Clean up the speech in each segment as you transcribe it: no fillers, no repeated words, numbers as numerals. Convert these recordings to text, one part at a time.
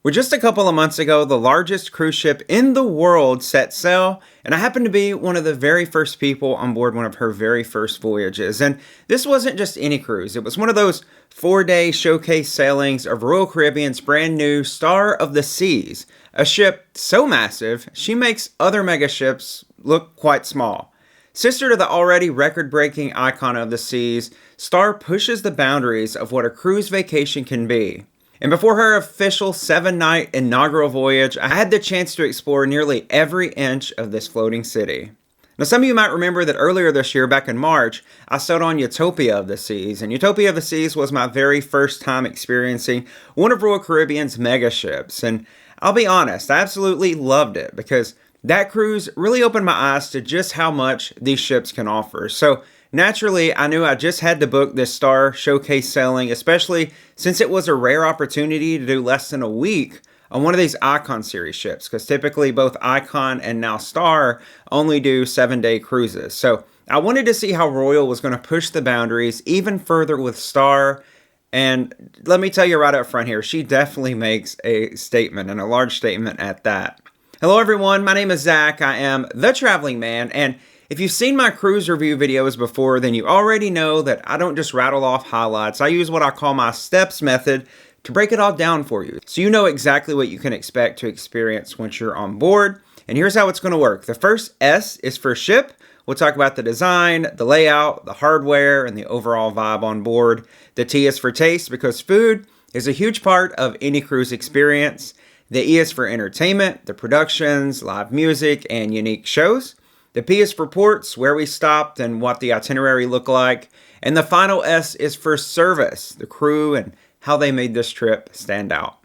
Well, just a couple of months ago, the largest cruise ship in the world set sail, and I happened to be one of the very first people on board one of her very first voyages. And this wasn't just any cruise, it was one of those 4-day showcase sailings of Royal Caribbean's brand new Star of the Seas, a ship so massive, she makes other mega ships look quite small. Sister to the already record breaking icon of the seas, Star pushes the boundaries of what a cruise vacation can be. And before her official 7-night inaugural voyage, I had the chance to explore nearly every inch of this floating city. Now, some of you might remember that earlier this year, back in March, I sailed on Utopia of the Seas. And Utopia of the Seas was my very first time experiencing one of Royal Caribbean's mega ships. And I'll be honest, I absolutely loved it because that cruise really opened my eyes to just how much these ships can offer. So naturally, I knew I just had to book this Star showcase sailing, especially since it was a rare opportunity to do less than a week on one of these Icon series ships, because typically both Icon and now Star only do 7-day cruises. So I wanted to see how Royal was going to push the boundaries even further with Star. And let me tell you right up front here, she definitely makes a statement, and a large statement at that. Hello everyone, my name is Zach. I am the Traveling Man, and if you've seen my cruise review videos before, then you already know that I don't just rattle off highlights. I use what I call my steps method to break it all down for you, so you know exactly what you can expect to experience once you're on board. And here's how it's going to work. The first S is for ship. We'll talk about the design, the layout, the hardware, and the overall vibe on board. The T is for taste, because food is a huge part of any cruise experience. The E is for entertainment, the productions, live music, and unique shows. The P is for ports, where we stopped and what the itinerary looked like. And the final S is for service, the crew and how they made this trip stand out.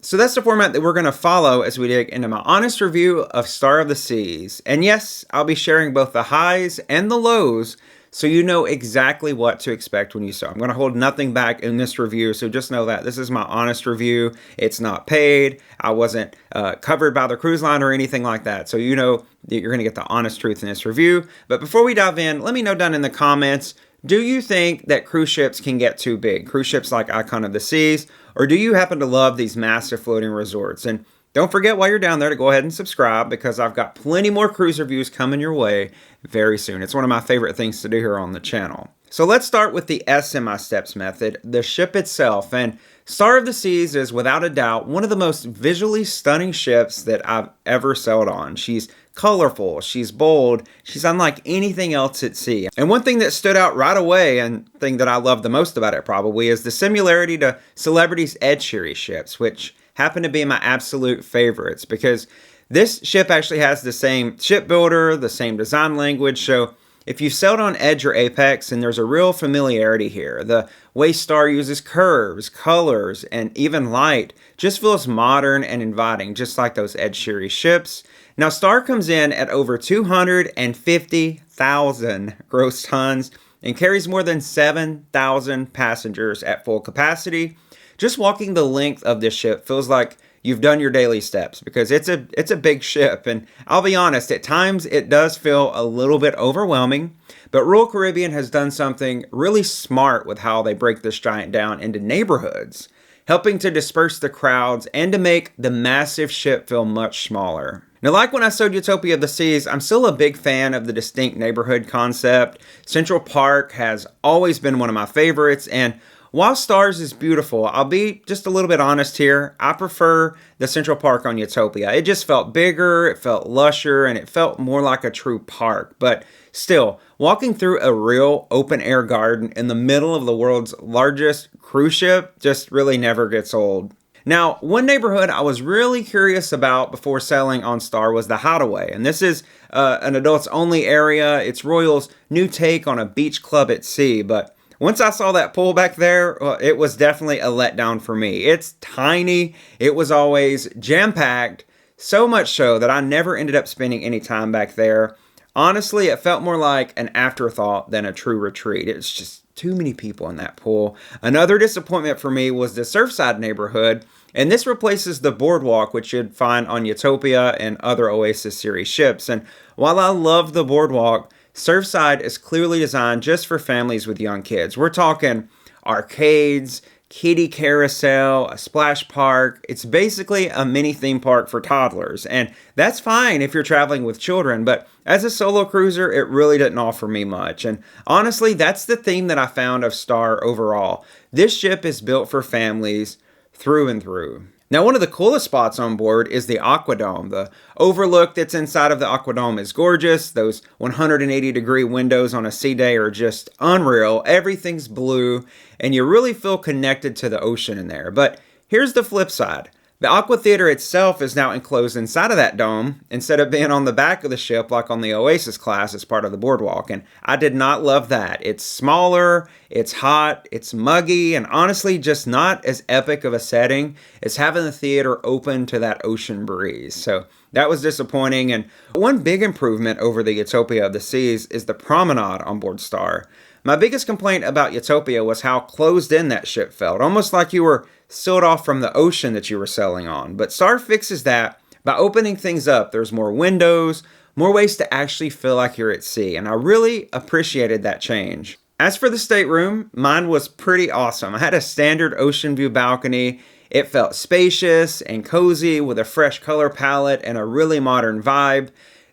So that's the format that we're going to follow as we dig into my honest review of Star of the Seas. And yes, I'll be sharing both the highs and the lows, so you know exactly what to expect when you sail. I'm going to hold nothing back in this review, so just know that this is my honest review. It's not paid. I wasn't covered by the cruise line or anything like that, so you know that you're going to get the honest truth in this review. But before we dive in, let me know down in the comments, do you think that cruise ships can get too big? Cruise ships like Icon of the Seas? Or do you happen to love these massive floating resorts? And don't forget while you're down there to go ahead and subscribe, because I've got plenty more cruise reviews coming your way very soon. It's one of my favorite things to do here on the channel. So let's start with the S in my steps method, the ship itself. And Star of the Seas is without a doubt one of the most visually stunning ships that I've ever sailed on. She's colorful, she's bold, she's unlike anything else at sea. And one thing that stood out right away, and thing that I love the most about it probably, is the similarity to Celebrity's Ed Sheeran ships, which happen to be my absolute favorites, because this ship actually has the same shipbuilder, the same design language. So if you've sailed on Edge or Apex, and there's a real familiarity here. The way Star uses curves, colors, and even light just feels modern and inviting, just like those Ed Sheeran ships. Now, Star comes in at over 250,000 gross tons and carries more than 7,000 passengers at full capacity. Just walking the length of this ship feels like you've done your daily steps, because it's a big ship. And I'll be honest, at times it does feel a little bit overwhelming, but Royal Caribbean has done something really smart with how they break this giant down into neighborhoods, helping to disperse the crowds and to make the massive ship feel much smaller. Now, like when I sailed Utopia of the Seas, I'm still a big fan of the distinct neighborhood concept. Central Park has always been one of my favorites, and while Stars is beautiful, I'll be just a little bit honest here, I prefer the Central Park on Utopia. It just felt bigger, it felt lusher, and it felt more like a true park. But still, walking through a real open-air garden in the middle of the world's largest cruise ship just really never gets old. Now, one neighborhood I was really curious about before sailing on Star was the Hideaway, and this is an adults-only area. It's Royal's new take on a beach club at sea, but once I saw that pool back there, it was definitely a letdown for me. It's tiny, it was always jam-packed, so much so that I never ended up spending any time back there. Honestly, it felt more like an afterthought than a true retreat. It's just too many people in that pool. Another disappointment for me was the Surfside neighborhood, and this replaces the boardwalk, which you'd find on Utopia and other Oasis series ships. And while I love the boardwalk, Surfside is clearly designed just for families with young kids. We're talking arcades, kiddie carousel, a splash park. It's basically a mini theme park for toddlers. And that's fine if you're traveling with children, but as a solo cruiser, it really didn't offer me much. And honestly, that's the theme that I found of Star overall. This ship is built for families through and through. Now, one of the coolest spots on board is the Aquadome. The overlook that's inside of the Aquadome is gorgeous. Those 180-degree windows on a sea day are just unreal. Everything's blue, and you really feel connected to the ocean in there. But here's the flip side. The Aqua Theater itself is now enclosed inside of that dome instead of being on the back of the ship like on the Oasis class as part of the boardwalk. And I did not love that. It's smaller, it's hot, it's muggy, and honestly just not as epic of a setting as having the theater open to that ocean breeze. So that was disappointing. And one big improvement over the Utopia of the Seas is the promenade on board Star. My biggest complaint about Utopia was how closed in that ship felt, almost like you were sealed off from the ocean that you were sailing on. But Star fixes that by opening things up. There's more windows, more ways to actually feel like you're at sea, and I really appreciated that change. As for the stateroom, mine was pretty awesome. I had a standard ocean view balcony. It felt spacious and cozy with a fresh color palette and a really modern vibe.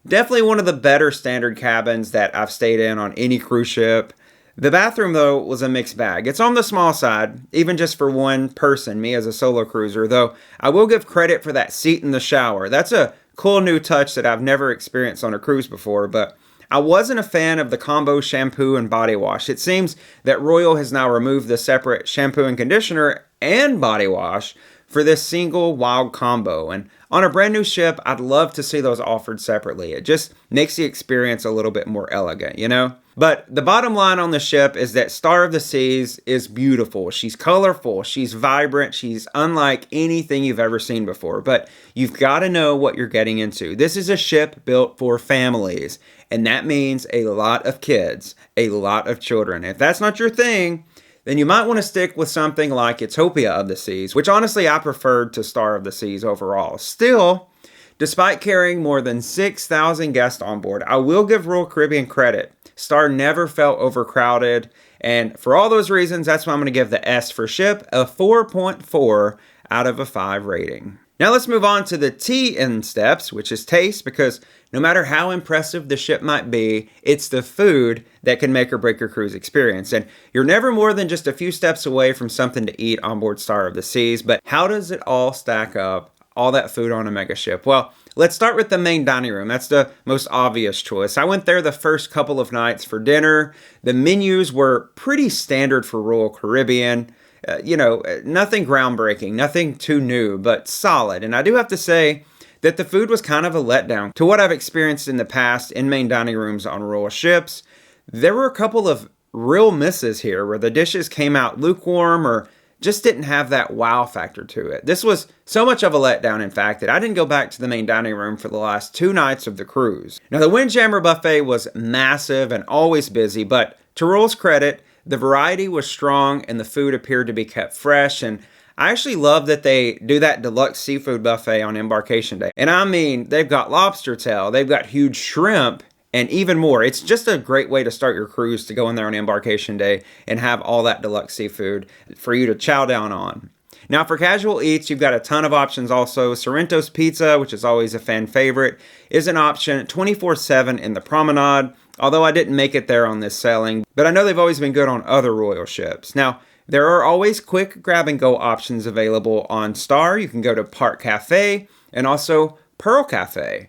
Definitely one of the better standard cabins that I've stayed in on any cruise ship. The bathroom, though, was a mixed bag. It's on the small side, even just for one person, me as a solo cruiser, though I will give credit for that seat in the shower. That's a cool new touch that I've never experienced on a cruise before, but I wasn't a fan of the combo shampoo and body wash. It seems that Royal has now removed the separate shampoo and conditioner and body wash for this single wild combo. And on a brand new ship, I'd love to see those offered separately. It just makes the experience a little bit more elegant, you know? But the bottom line on the ship is that Star of the Seas is beautiful. She's colorful, she's vibrant, she's unlike anything you've ever seen before. But you've got to know what you're getting into. This is a ship built for families, and that means a lot of kids, a lot of children. If that's not your thing, then you might want to stick with something like Utopia of the Seas, which honestly I preferred to Star of the Seas overall. Still, despite carrying more than 6,000 guests on board, I will give Royal Caribbean credit. Star never felt overcrowded, and for all those reasons, that's why I'm going to give the S for ship a 4.4 out of a 5 rating. Now let's move on to the T in steps, which is taste, because no matter how impressive the ship might be, it's the food that can make or break your cruise experience. And you're never more than just a few steps away from something to eat on board Star of the Seas, but how does it all stack up, all that food on a mega ship? Well, let's start with the main dining room. That's the most obvious choice. I went there the first couple of nights for dinner. The menus were pretty standard for Royal Caribbean. Nothing groundbreaking, nothing too new, but solid. And I do have to say that the food was kind of a letdown to what I've experienced in the past in main dining rooms on Royal ships. There were a couple of real misses here where the dishes came out lukewarm or just didn't have that wow factor to it. This was so much of a letdown, in fact, that I didn't go back to the main dining room for the last 2 nights of the cruise. Now, the Windjammer buffet was massive and always busy, but to Royal's credit, the variety was strong and the food appeared to be kept fresh. And I actually love that they do that deluxe seafood buffet on embarkation day. And I mean, they've got lobster tail, they've got huge shrimp, and even more. It's just a great way to start your cruise, to go in there on embarkation day and have all that deluxe seafood for you to chow down on. Now, for casual eats, you've got a ton of options also. Sorrento's Pizza, which is always a fan favorite, is an option 24/7 in the promenade, although I didn't make it there on this sailing, but I know they've always been good on other Royal ships. Now, there are always quick grab-and-go options available on Star. You can go to Park Cafe and also Pearl Cafe.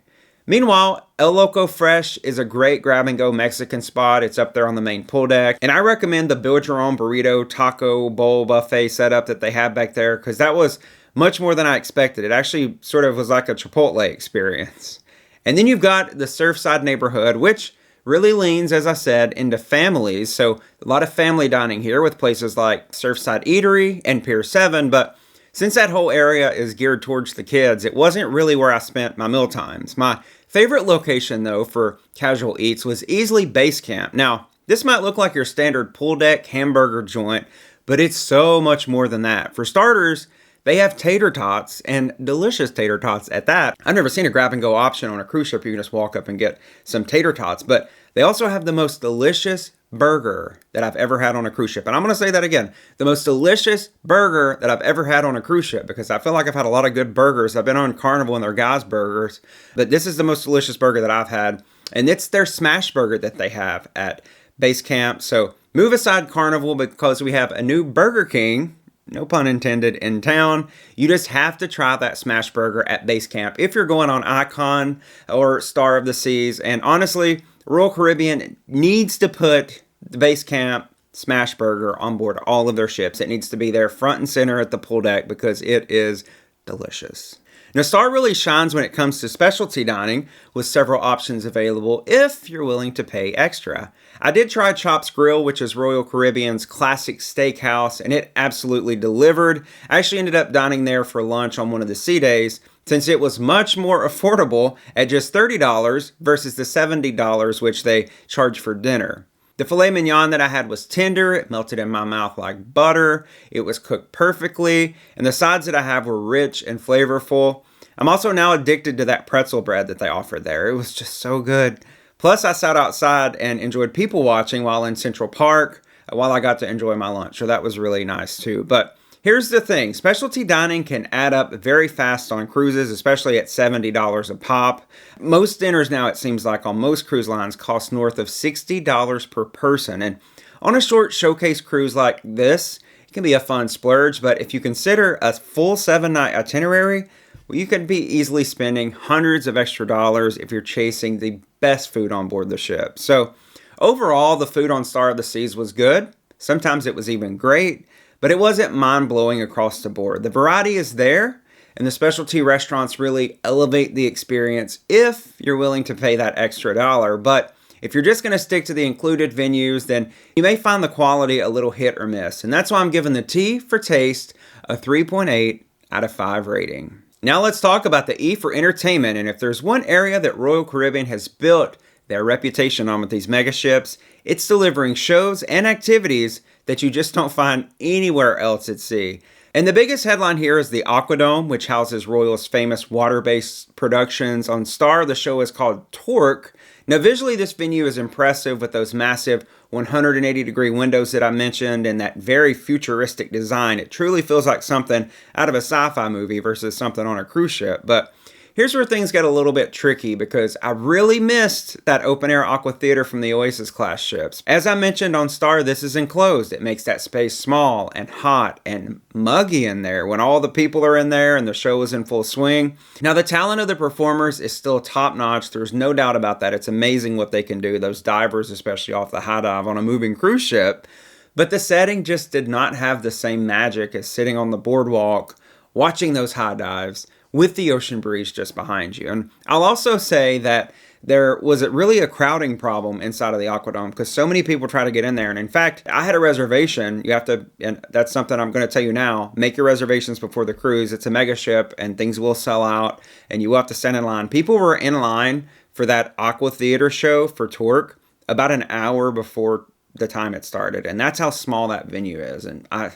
Meanwhile, El Loco Fresh is a great grab-and-go Mexican spot. It's up there on the main pool deck. And I recommend the Build Your Own Burrito Taco Bowl buffet setup that they have back there, because that was much more than I expected. It actually sort of was like a Chipotle experience. And then you've got the Surfside neighborhood, which really leans, as I said, into families. So a lot of family dining here with places like Surfside Eatery and Pier 7, but since that whole area is geared towards the kids, it wasn't really where I spent my meal times. My favorite location, though, for casual eats was easily Base Camp. Now, this might look like your standard pool deck hamburger joint, but it's so much more than that. For starters, they have tater tots, and delicious tater tots at that. I've never seen a grab-and-go option on a cruise ship. You can just walk up and get some tater tots, but they also have the most delicious burger that I've ever had on a cruise ship. And I'm going to say that again. The most delicious burger that I've ever had on a cruise ship, because I feel like I've had a lot of good burgers. I've been on Carnival and their guys' burgers, but this is the most delicious burger that I've had. And it's their smash burger that they have at Base Camp. So move aside Carnival because we have a new Burger King, no pun intended, in town. You just have to try that smash burger at Base Camp if you're going on Icon or Star of the Seas. And honestly, Royal Caribbean needs to put the Base Camp smash burger on board all of their ships. It needs to be there front and center at the pool deck because it is delicious. Now, Star really shines when it comes to specialty dining with several options available if you're willing to pay extra. I did try Chops Grill, which is Royal Caribbean's classic steakhouse, and it absolutely delivered. I actually ended up dining there for lunch on one of the sea days, since it was much more affordable at just $30 versus the $70 which they charge for dinner. The filet mignon that I had was tender, it melted in my mouth like butter, it was cooked perfectly, and the sides that I have were rich and flavorful. I'm also now addicted to that pretzel bread that they offered there. It was just so good. Plus, I sat outside and enjoyed people watching while in Central Park while I got to enjoy my lunch, so that was really nice too. But here's the thing, specialty dining can add up very fast on cruises, especially at $70 a pop. Most dinners now, it seems like, on most cruise lines cost north of $60 per person. And on a short showcase cruise like this, it can be a fun splurge, but if you consider a full 7-night itinerary, well, you could be easily spending hundreds of extra dollars if you're chasing the best food on board the ship. So overall, the food on Star of the Seas was good. Sometimes it was even great. But it wasn't mind-blowing across the board. The variety is there, and the specialty restaurants really elevate the experience if you're willing to pay that extra dollar. But if you're just going to stick to the included venues, then you may find the quality a little hit or miss. And that's why I'm giving the T for Taste a 3.8 out of 5 rating. Now let's talk about the E for entertainment. And if there's one area that Royal Caribbean has built their reputation on with these mega ships, it's delivering shows and activities that you just don't find anywhere else at sea. And the biggest headline here is the Aquadome, which houses Royal's famous water-based productions. On Star, the show is called Torque. Now, visually, this venue is impressive with those massive 180-degree windows that I mentioned and that very futuristic design. It truly feels like something out of a sci-fi movie versus something on a cruise ship. But here's where things get a little bit tricky because I really missed that open-air aqua theater from the Oasis class ships. As I mentioned on Star, this is enclosed. It makes that space small and hot and muggy in there when all the people are in there and the show is in full swing. Now, the talent of the performers is still top-notch. There's no doubt about that. It's amazing what they can do, those divers, especially off the high dive on a moving cruise ship. But the setting just did not have the same magic as sitting on the boardwalk, watching those high dives, with the ocean breeze just behind you. And I'll also say that there was really a crowding problem inside of the Aquadome because so many people try to get in there. And in fact, I had a reservation. You have to, and that's something I'm going to tell you now, make your reservations before the cruise. It's a mega ship and things will sell out and you will have to stand in line. People were in line for that Aqua Theater show for Torque about an hour before the time it started. And that's how small that venue is. And I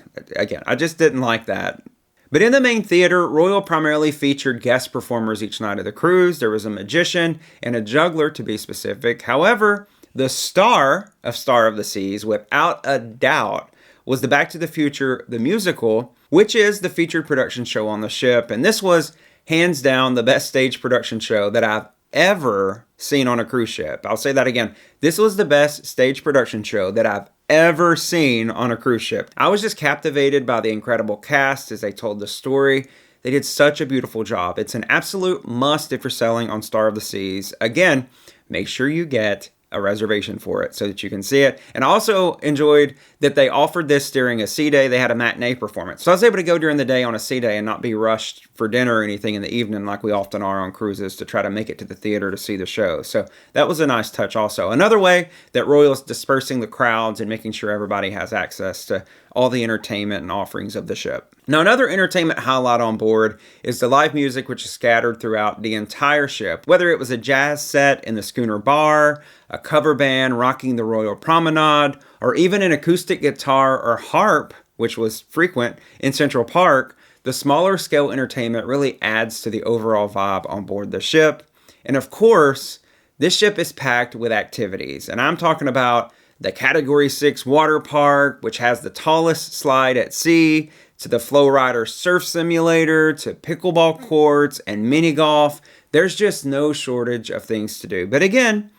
just didn't like that. But in the main theater, Royal primarily featured guest performers each night of the cruise. There was a magician and a juggler, to be specific. However, the star of Star of the Seas, without a doubt, was the Back to the Future, the musical, which is the featured production show on the ship. And this was, hands down, the best stage production show that I've ever seen on a cruise ship. I'll say that again. This was the best stage production show that I've ever seen on a cruise ship. I was just captivated by the incredible cast as they told the story. They did such a beautiful job. It's an absolute must if you're sailing on Star of the Seas. Again, make sure you get a reservation for it so that you can see it. And I also enjoyed that they offered this during a sea day. They had a matinee performance. So I was able to go during the day on a sea day and not be rushed for dinner or anything in the evening like we often are on cruises to try to make it to the theater to see the show. So that was a nice touch also. Another way that Royal's dispersing the crowds and making sure everybody has access to all the entertainment and offerings of the ship. Now, another entertainment highlight on board is the live music, which is scattered throughout the entire ship. Whether it was a jazz set in the schooner bar, a cover band rocking the Royal Promenade, or even an acoustic guitar or harp, which was frequent in Central Park, the smaller scale entertainment really adds to the overall vibe on board the ship. And of course, this ship is packed with activities. And I'm talking about the Category 6 water park, which has the tallest slide at sea, to the Flow Rider surf simulator, to pickleball courts and mini golf. There's just no shortage of things to do. But again,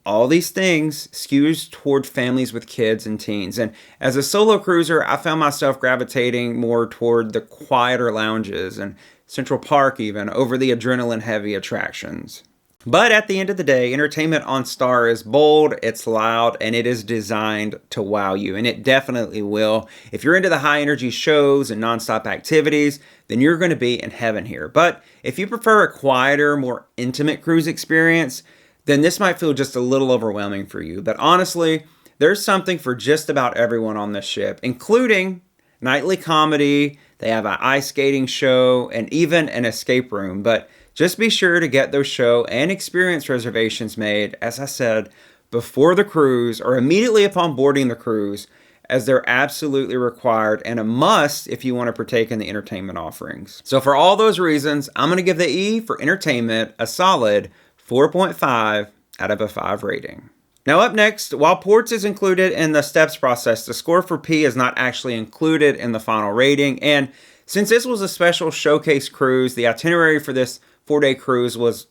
all these things skews toward families with kids and teens. And as a solo cruiser, I found myself gravitating more toward the quieter lounges and Central Park even over the adrenaline-heavy attractions. But at the end of the day, entertainment on Star is bold, it's loud, and it is designed to wow you. And it definitely will. If you're into the high-energy shows and nonstop activities, then you're going to be in heaven here. But if you prefer a quieter, more intimate cruise experience, then this might feel just a little overwhelming for you. But honestly, there's something for just about everyone on this ship, including nightly comedy. They have an ice skating show and even an escape room. But just be sure to get those show and experience reservations made, as I said, before the cruise or immediately upon boarding the cruise, as they're absolutely required and a must if you want to partake in the entertainment offerings. So for all those reasons, I'm going to give the E for entertainment a solid 4.5 out of a 5 rating. Now up next, while ports is included in the steps process, the score for P is not actually included in the final rating. And since this was a special showcase cruise, the itinerary for this 4-day cruise was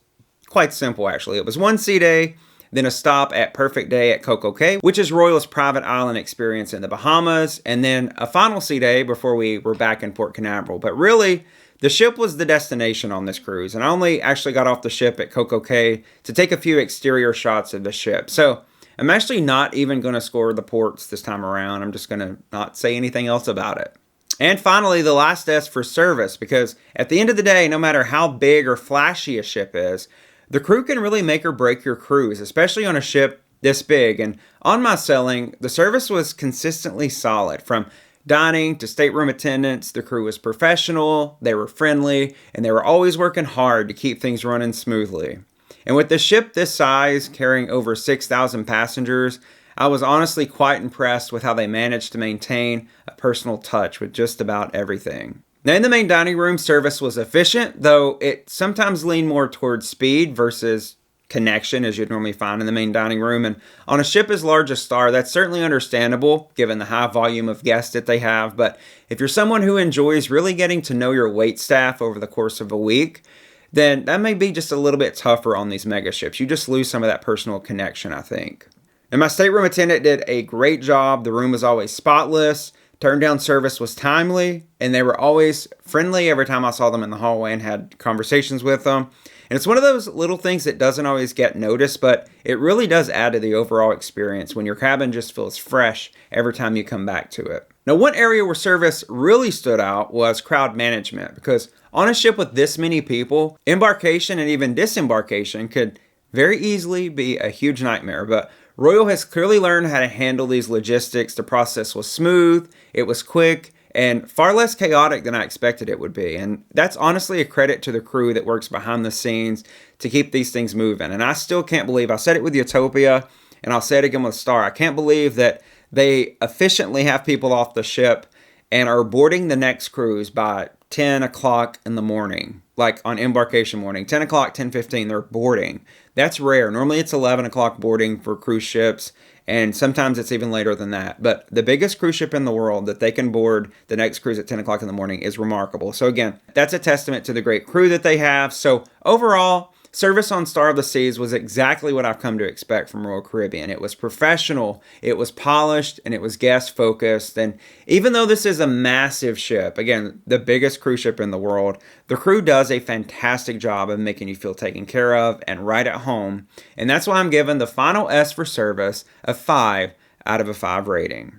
quite simple actually. It was one sea day, then a stop at Perfect Day at Coco Cay, which is Royal's private island experience in the Bahamas, and then a final sea day before we were back in Port Canaveral. But really, the ship was the destination on this cruise, and I only actually got off the ship at Coco Cay to take a few exterior shots of the ship. So I'm actually not even going to score the ports this time around. I'm just going to not say anything else about it. And finally, the last S for service, because at the end of the day, no matter how big or flashy a ship is, the crew can really make or break your cruise, especially on a ship this big. And on my sailing, the service was consistently solid. From dining to stateroom attendants, the crew was professional, they were friendly, and they were always working hard to keep things running smoothly. And with the ship this size, carrying over 6,000 passengers, I was honestly quite impressed with how they managed to maintain a personal touch with just about everything. Now, in the main dining room, service was efficient, though it sometimes leaned more towards speed versus connection, as you'd normally find in the main dining room. And on a ship as large as Star, that's certainly understandable given the high volume of guests that they have. But if you're someone who enjoys really getting to know your wait staff over the course of a week, then that may be just a little bit tougher on these mega ships. You just lose some of that personal connection, I think. And my stateroom attendant did a great job. The room was always spotless. Turn down service was timely, and they were always friendly every time I saw them in the hallway and had conversations with them. And it's one of those little things that doesn't always get noticed, but it really does add to the overall experience when your cabin just feels fresh every time you come back to it. Now, one area where service really stood out was crowd management, because on a ship with this many people, embarkation and even disembarkation could very easily be a huge nightmare. But Royal has clearly learned how to handle these logistics. The process was smooth, it was quick, and far less chaotic than I expected it would be. And that's honestly a credit to the crew that works behind the scenes to keep these things moving. And I still can't believe, I said it with Utopia, and I'll say it again with Star, I can't believe that they efficiently have people off the ship and are boarding the next cruise by 10 o'clock in the morning, like on embarkation morning, 10 o'clock, 10:15, they're boarding. That's rare. Normally it's 11 o'clock boarding for cruise ships, and sometimes it's even later than that. But the biggest cruise ship in the world that they can board the next cruise at 10 o'clock in the morning is remarkable. So again, that's a testament to the great crew that they have. So overall, service on Star of the Seas was exactly what I've come to expect from Royal Caribbean. It was professional, it was polished, and it was guest focused. And even though this is a massive ship, again, the biggest cruise ship in the world, the crew does a fantastic job of making you feel taken care of and right at home. And that's why I'm giving the final S for service a 5 out of a 5 rating.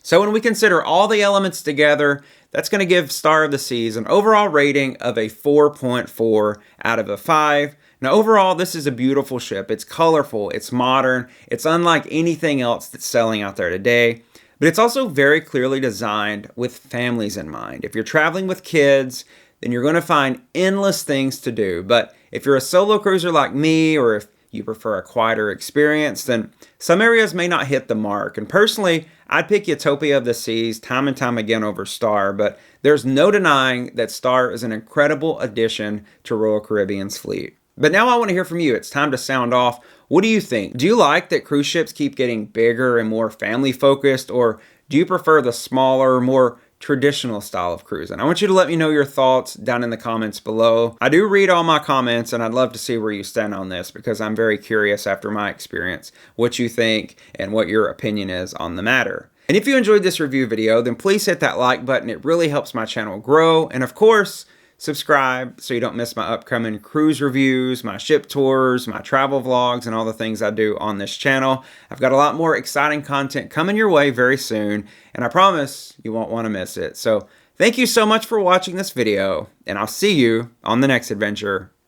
So when we consider all the elements together, that's going to give Star of the Seas an overall rating of a 4.4 out of a 5. Now, overall, this is a beautiful ship. It's colorful, it's modern, it's unlike anything else that's selling out there today, but it's also very clearly designed with families in mind. If you're traveling with kids, then you're going to find endless things to do. But if you're a solo cruiser like me, or if you prefer a quieter experience, then some areas may not hit the mark. And personally, I'd pick Utopia of the Seas time and time again over Star, but there's no denying that Star is an incredible addition to Royal Caribbean's fleet. But now I want to hear from you. It's time to sound off. What do you think? Do you like that cruise ships keep getting bigger and more family focused, or do you prefer the smaller, more traditional style of cruising? I want you to let me know your thoughts down in the comments below. I do read all my comments, and I'd love to see where you stand on this because I'm very curious after my experience what you think and what your opinion is on the matter. And if you enjoyed this review video, then please hit that like button. It really helps my channel grow. And of course, subscribe so you don't miss my upcoming cruise reviews, my ship tours, my travel vlogs, and all the things I do on this channel. I've got a lot more exciting content coming your way very soon, and I promise you won't want to miss it. So thank you so much for watching this video, and I'll see you on the next adventure.